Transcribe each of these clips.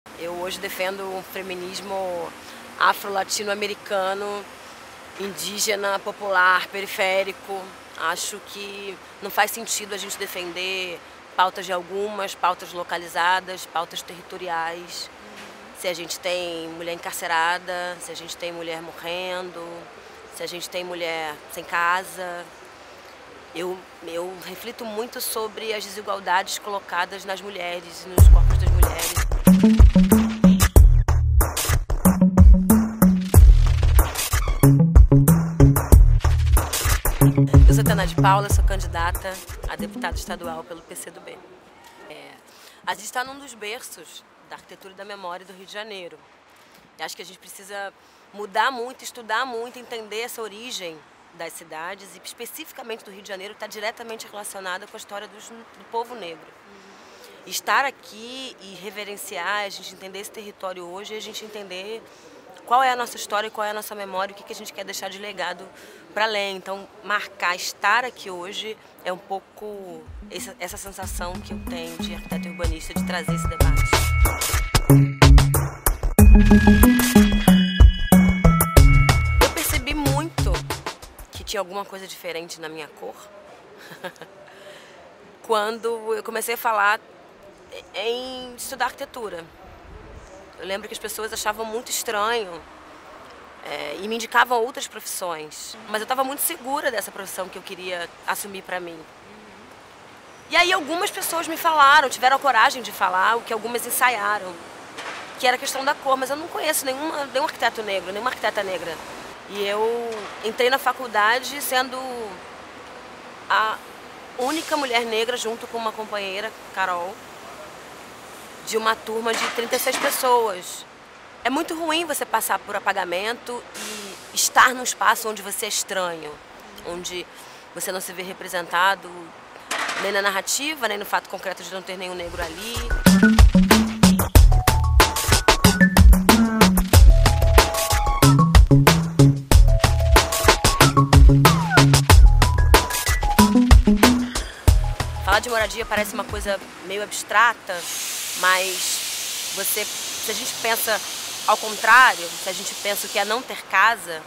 Eu hoje defendo um feminismo afro-latino-americano, indígena, popular, periférico. Acho que não faz sentido a gente defender pautas de algumas, pautas localizadas, pautas territoriais. Se a gente tem mulher encarcerada, se a gente tem mulher morrendo, se a gente tem mulher sem casa. Eu reflito muito sobre as desigualdades colocadas nas mulheres, nos corpos das mulheres. Eu sou Tana de Paula, sou candidata a deputada estadual pelo PCdoB. A gente está num dos berços da arquitetura e da memória do Rio de Janeiro. E acho que a gente precisa mudar muito, estudar muito, entender essa origem das cidades e especificamente do Rio de Janeiro, que está diretamente relacionada com a história do povo negro. Estar aqui e reverenciar, a gente entender esse território hoje, a gente entender qual é a nossa história, qual é a nossa memória, o que a gente quer deixar de legado para além. Então, marcar, estar aqui hoje é um pouco essa sensação que eu tenho de arquiteto urbanista, de trazer esse debate. Eu percebi muito que tinha alguma coisa diferente na minha cor quando eu comecei a falar em estudar arquitetura. Eu lembro que as pessoas achavam muito estranho e me indicavam outras profissões. Mas eu estava muito segura dessa profissão que eu queria assumir para mim. E aí algumas pessoas me falaram, tiveram a coragem de falar, o que algumas ensaiaram, que era a questão da cor. Mas eu não conheço nenhum arquiteto negro, nenhuma arquiteta negra. E eu entrei na faculdade sendo a única mulher negra, junto com uma companheira, Carol, de uma turma de 36 pessoas. É muito ruim você passar por apagamento e estar num espaço onde você é estranho, onde você não se vê representado nem na narrativa, nem no fato concreto de não ter nenhum negro ali. Falar de moradia parece uma coisa meio abstrata, mas se a gente pensa ao contrário, se a gente pensa o que é não ter casa,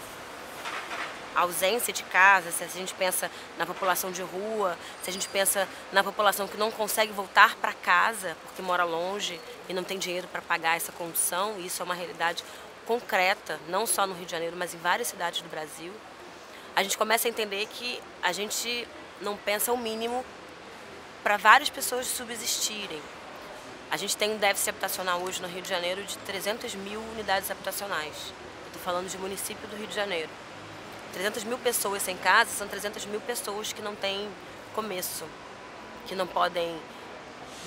a ausência de casa, se a gente pensa na população de rua, se a gente pensa na população que não consegue voltar para casa porque mora longe e não tem dinheiro para pagar essa condução, isso é uma realidade concreta, não só no Rio de Janeiro, mas em várias cidades do Brasil, a gente começa a entender que a gente não pensa o mínimo para várias pessoas subsistirem. A gente tem um déficit habitacional hoje no Rio de Janeiro de 300 mil unidades habitacionais. Estou falando de município do Rio de Janeiro. 300 mil pessoas sem casa são 300 mil pessoas que não têm começo, que não podem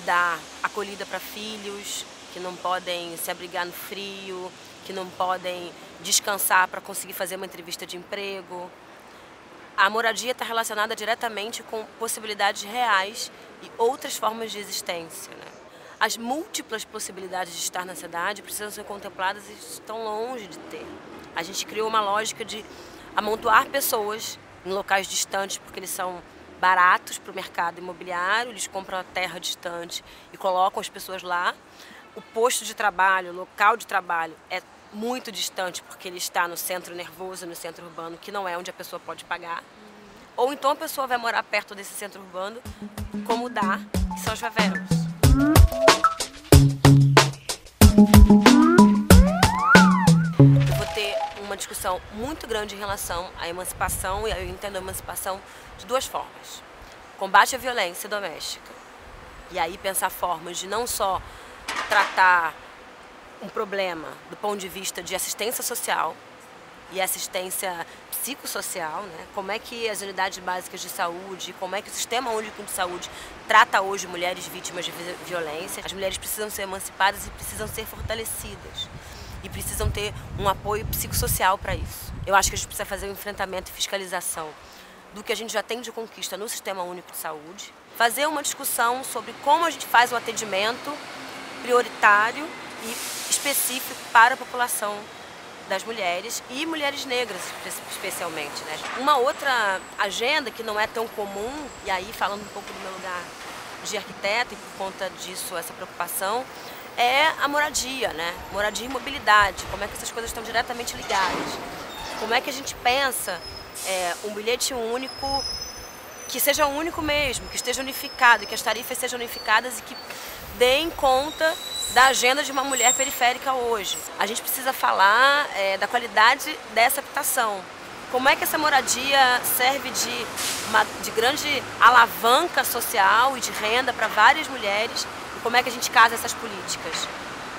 dar acolhida para filhos, que não podem se abrigar no frio, que não podem descansar para conseguir fazer uma entrevista de emprego. A moradia está relacionada diretamente com possibilidades reais e outras formas de existência, né? As múltiplas possibilidades de estar na cidade precisam ser contempladas e estão longe de ter. A gente criou uma lógica de amontoar pessoas em locais distantes porque eles são baratos para o mercado imobiliário, eles compram a terra distante e colocam as pessoas lá. O posto de trabalho, o local de trabalho é muito distante porque ele está no centro nervoso, no centro urbano, que não é onde a pessoa pode pagar. Ou então a pessoa vai morar perto desse centro urbano, como dá, que são as favelas. Eu vou ter uma discussão muito grande em relação à emancipação, e eu entendo a emancipação de duas formas. Combate à violência doméstica. E aí pensar formas de não só tratar um problema do ponto de vista de assistência social e assistência psicossocial, né? Como é que as unidades básicas de saúde, como é que o Sistema Único de Saúde trata hoje mulheres vítimas de violência. As mulheres precisam ser emancipadas e precisam ser fortalecidas. E precisam ter um apoio psicossocial para isso. Eu acho que a gente precisa fazer um enfrentamento e fiscalização do que a gente já tem de conquista no Sistema Único de Saúde. Fazer uma discussão sobre como a gente faz o atendimento prioritário e específico para a população das mulheres e mulheres negras especialmente, né? Uma outra agenda que não é tão comum, e aí falando um pouco do meu lugar de arquiteta e por conta disso essa preocupação, é a moradia, né? Moradia e mobilidade, como é que essas coisas estão diretamente ligadas. Como é que a gente pensa um bilhete único que seja único mesmo, que esteja unificado, que as tarifas sejam unificadas e que deem conta da agenda de uma mulher periférica hoje. A gente precisa falar da qualidade dessa habitação. Como é que essa moradia serve de grande alavanca social e de renda para várias mulheres e como é que a gente casa essas políticas.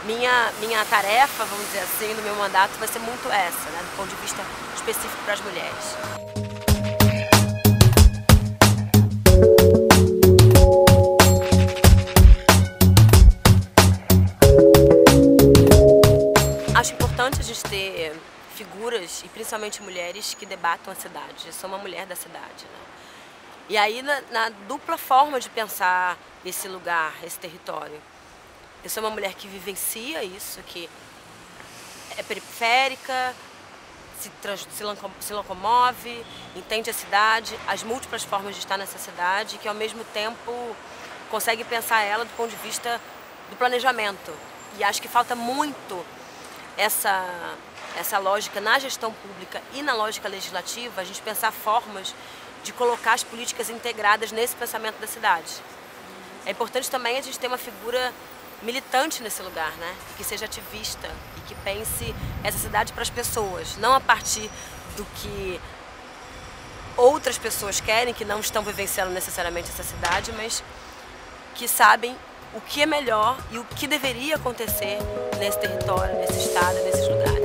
Minha tarefa, vamos dizer assim, no meu mandato vai ser muito essa, né, do ponto de vista específico para as mulheres. Acho importante a gente ter figuras, e principalmente mulheres, que debatam a cidade. Eu sou uma mulher da cidade, né? E aí, na dupla forma de pensar esse lugar, esse território. Eu sou uma mulher que vivencia isso, que é periférica, se locomove, entende a cidade, as múltiplas formas de estar nessa cidade, que ao mesmo tempo consegue pensar ela do ponto de vista do planejamento. E acho que falta muito essa lógica na gestão pública e na lógica legislativa, a gente pensar formas de colocar as políticas integradas nesse pensamento da cidade. É importante também a gente ter uma figura militante nesse lugar, né? Que seja ativista e que pense essa cidade para as pessoas, não a partir do que outras pessoas querem, que não estão vivenciando necessariamente essa cidade, mas que sabem o que é melhor e o que deveria acontecer nesse território, nesse estado, nesses lugares.